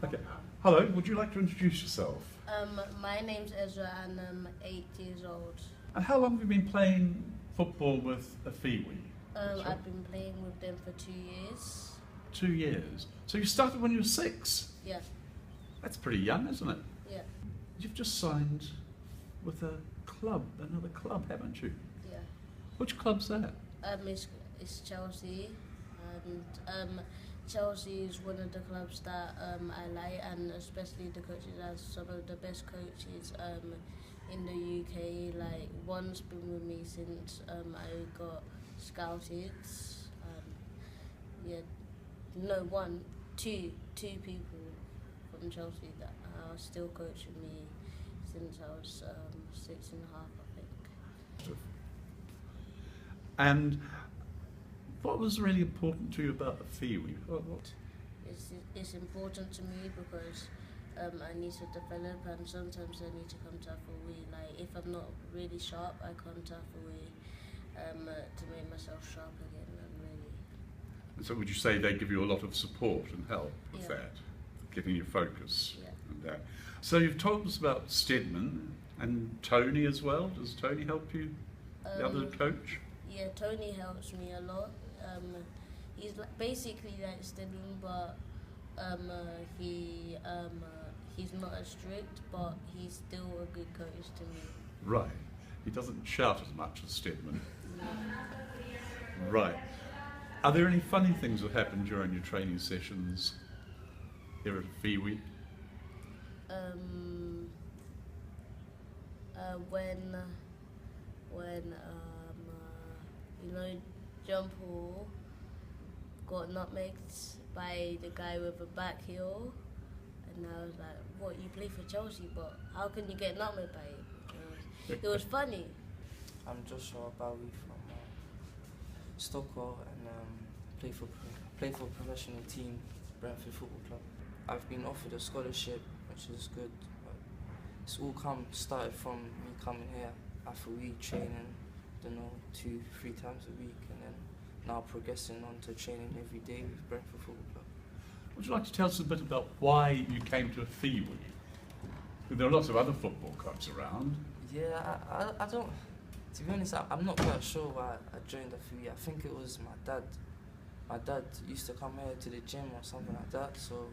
Okay. Hello, would you like to introduce yourself? My name's Ezra and I'm 8 years old. And how long have you been playing football with a Fiwi? I've been playing with them for 2 years. 2 years. So you started when you were 6? Yeah, That's pretty young, isn't it? yeah, You've just signed with a club, another club, haven't you? yeah. Which club's that? It's Chelsea, and Chelsea is one of the clubs that I like, and especially the coaches are some of the best coaches in the UK. Like, one's been with me since I got scouted. Two people from Chelsea that are still coaching me since I was 6.5, I think. And what was really important to you about the Fiwi? What? It's important to me because I need to develop, and sometimes I need to come to halfway. Like, if I'm not really sharp, I come to halfway to make myself sharp again. So would you say they give you a lot of support and help with that, giving you focus? Yeah. And that? So you've told us about Stedman and Tony as well. Does Tony help you, the other coach? Yeah, Tony helps me a lot. He's basically like Stedman, but he's not as strict, but he's still a good coach to me. Right. He doesn't shout as much as Stedman. No. Right. Are there any funny things that happen during your training sessions here at Fiwi? When John Paul got nutmegged by the guy with a back heel, and I was like, "What? You play for Chelsea, but how can you get nutmegged by it?" It was funny. I'm Joshua Bowie from Stockwell and play for a professional team, Brentford Football Club. I've been offered a scholarship, which is good. But it's all started from me coming here after we training, 2-3 times a week, and then now progressing on to training every day with Brentford Football Club. Would you like to tell us a bit about why you came to Fiwi? There are lots of other football clubs around. Yeah, I don't. To be honest, I'm not quite sure why I joined the Fiwi. I think it was my dad. My dad used to come here to the gym or something like that, so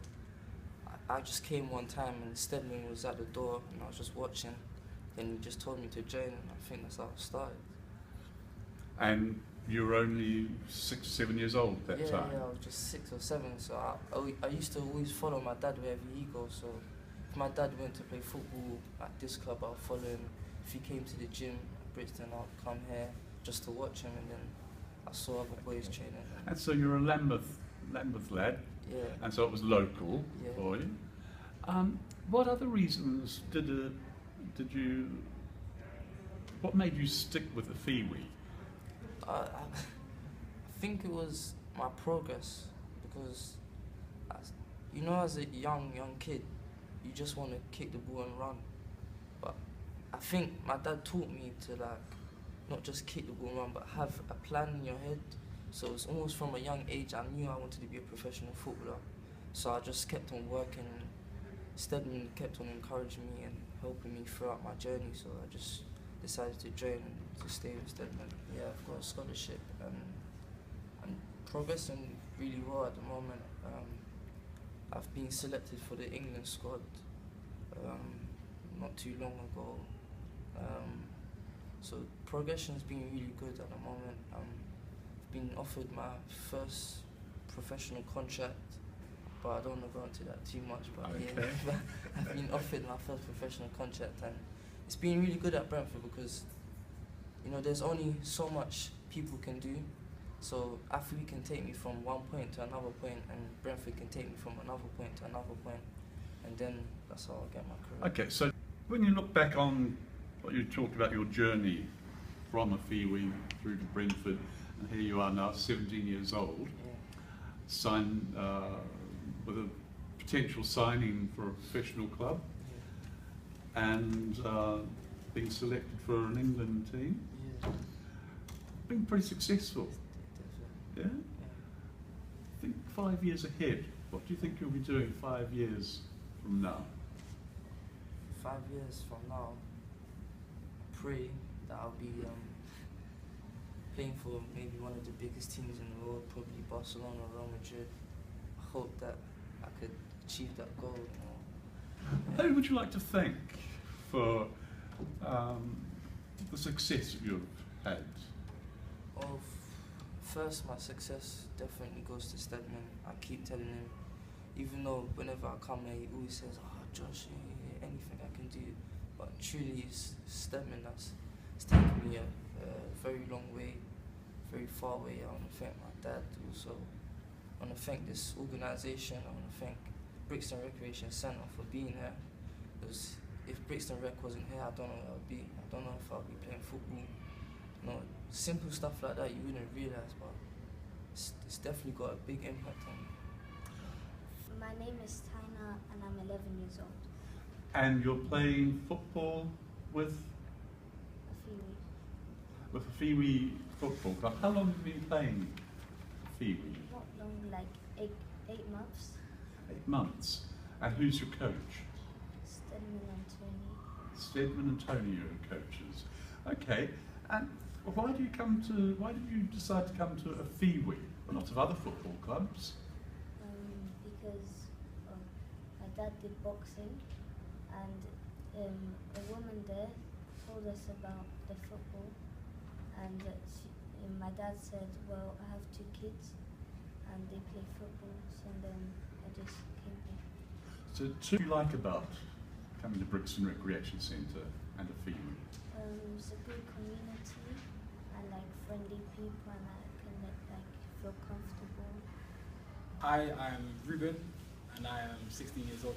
I just came one time and Stedman was at the door and I was just watching. Then he just told me to join, and I think that's how it started. And you were only 6 or 7 years old at that time? Yeah, I was just 6 or 7, so I used to always follow my dad wherever he goes. So if my dad went to play football at this club, I'll follow him. If he came to the gym at Brixton, I'll come here just to watch him, and then I saw other boys training. And so you're a Lambeth lad, Yeah. and so it was local for you. What other reasons what made you stick with the Fiwi? I think it was my progress, because as a young kid, you just want to kick the ball and run. But I think my dad taught me to not just kick the ball and run, but have a plan in your head. So it's almost from a young age I knew I wanted to be a professional footballer. So I just kept on working. Stedman kept on encouraging me and helping me throughout my journey. So I just decided to join and to stay with Stedman. Yeah, I've got a scholarship and I'm progressing really well at the moment. I've been selected for the England squad not too long ago. So progression's been really good at the moment. I've been offered my first professional contract, but I don't want to go into that too much. But okay. Yeah, I've been offered my first professional contract, and it's been really good at Brentford because there's only so much people can do. So Afri can take me from one point to another point, and Brentford can take me from another point to another point, and then that's how I get my career. Okay, so when you look back on what you talked about, your journey from a Fiwi through to Brentford, and here you are now, 17 years old, signed with a potential signing for a professional club, and being selected for an England team. Yeah. Been pretty successful. Yeah? I think 5 years ahead What do you think you'll be doing 5 years from now? 5 years from now, I pray that I'll be playing for maybe one of the biggest teams in the world, probably Barcelona or Real Madrid. I hope that I could achieve that goal. Who would you like to thank for the success that you've had? Well, first, my success definitely goes to Stedman. I keep telling him, even though whenever I come here, he always says, "Oh, Josh, anything I can do." But truly, it's Stedman that's taken me a very long way, very far away. I want to thank my dad also. I want to thank this organisation. I want to thank Brixton Recreation Centre for being here. Because if Brixton Rec wasn't here, I don't know where I'd be. I don't know if I'd be playing football. You know, simple stuff like that you wouldn't realise, but it's definitely got a big impact on me. My name is Taina and I'm 11 years old. And you're playing football with A few weeks. a Fiwi football club. How long have you been playing Fiwi? Not long, like 8 months. 8 months. And who's your coach? Stedman and Tony. Stedman and Tony are your coaches. Okay. And why did you decide to come to a Fiwi? Lots of other football clubs. Because my dad did boxing and a woman there told us about the football and my dad said, well, I have 2 kids and they play football, so then I just came here. So what do you like about coming to Brixton Recreation Centre and a Fiwi? It's a good community. I like friendly people and I can feel comfortable. Hi, I'm Ruben and I am 16 years old.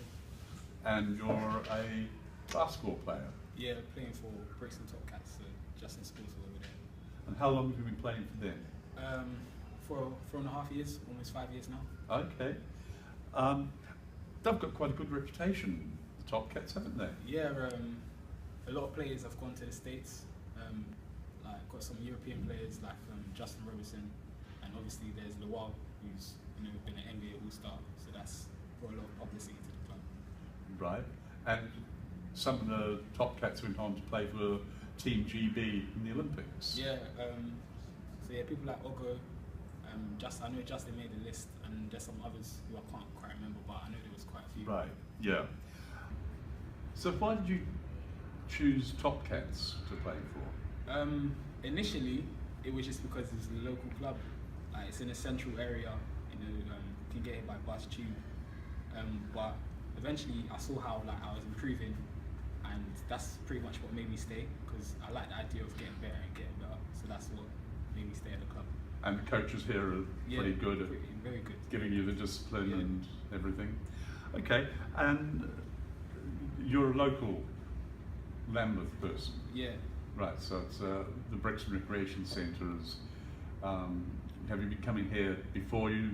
And you're a basketball player. Yeah, playing for Brixton Top Cats, so just in schools over there. And how long have you been playing for them? For 4.5 years, almost 5 years now. Okay. They've got quite a good reputation, the Top Cats, haven't they? Yeah, a lot of players have gone to the States. Like got some European players like Justin Robertson, and obviously there's Lowell, who's been an NBA All-Star, so that's brought a lot of publicity to the club. Right. And some of the Top Cats went on to play for Team GB in the Olympics. Yeah. So yeah, people like Ogo. I know Justin made the list, and there's some others who I can't quite remember, but I know there was quite a few. Right. Yeah. So why did you choose Top Cats to play for? Initially, it was just because it's a local club. Like it's in a central area, you can get it by bus, tube. But eventually, I saw how I was improving, and that's pretty much what made me stay. Because I like the idea of getting better and getting better, so that's what made me stay at the club. And the coaches here are pretty good at very good. giving you the discipline and everything. Okay, and you're a local Lambeth person. Yeah. Right, so it's the Brixton Recreation Centre is. Have you been coming here before you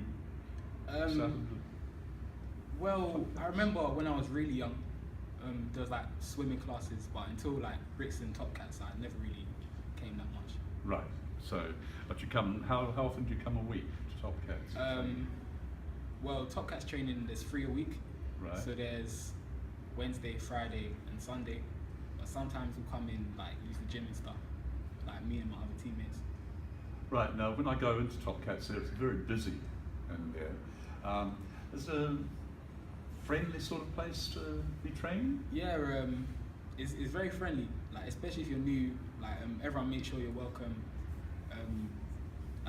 started? Well, I remember when I was really young, there was swimming classes, but until Brixton Top Cats, I never really came that much. Right. So, but you come. How often do you come a week to Top Cats? Well, Top Cats training there's 3 a week. Right. So there's Wednesday, Friday, and Sunday. But sometimes we'll come in use the gym and stuff, me and my other teammates. Right. Now, when I go into Top Cats, it's very busy in there. Is it a friendly sort of place to be training? Yeah, it's very friendly. Especially if you're new, everyone makes sure you're welcome.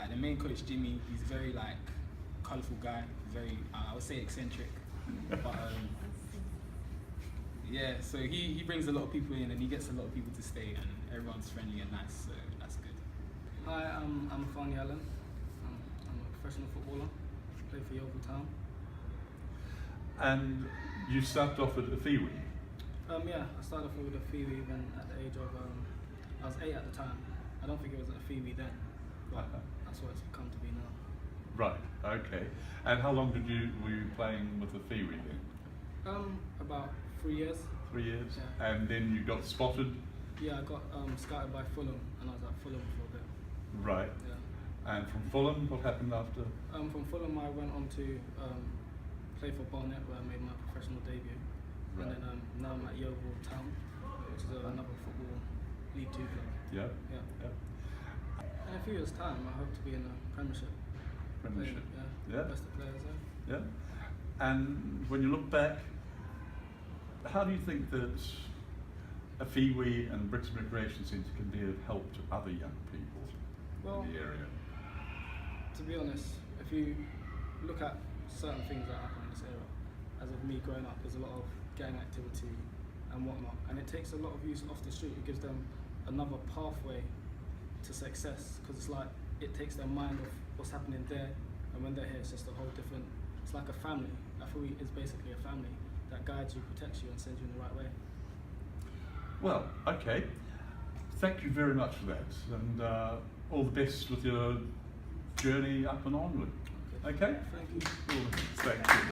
The main coach Jimmy, he's a very colourful guy, very I would say eccentric, but yeah. So he brings a lot of people in and he gets a lot of people to stay, and everyone's friendly and nice, so that's good. Hi, I'm Afani Allen. I'm a professional footballer. Play for Yeovil Town. And you started off at a Fiwi? Yeah, I started off with a Fiwi then at the age of I was 8 at the time. I don't think it was a Fiwi then, but that's what it's come to be now. Right. Okay. And how long were you playing with the Fiwi then? About 3 years. 3 years. Yeah. And then you got spotted. Yeah, I got scouted by Fulham, and I was at Fulham for a bit. Right. Yeah. And from Fulham, what happened after? From Fulham, I went on to played for Barnet where I made my professional debut. Right. And then now I'm at Yeovil Town, which is another football League 2 club. Yeah. Yeah. Yeah. In a few years' time, I hope to be in a Premiership. Premiership. Playing, Yeah. Best of players there. Yeah. And when you look back, how do you think that a Fiwi and Brixton Recreation Centre can be of help to other young people in the area? To be honest, if you look at certain things that happen in this area, as of me growing up, there's a lot of gang activity and whatnot, and it takes a lot of youth off the street. It gives them another pathway to success, because it's like it takes their mind off what's happening there, and when they're here, it's just a whole different. It's like a family. Fiwi is basically a family that guides you, protects you, and sends you in the right way. Well, okay. Thank you very much for that, and all the best with your journey up and onward. Okay? Thank you. Thank you.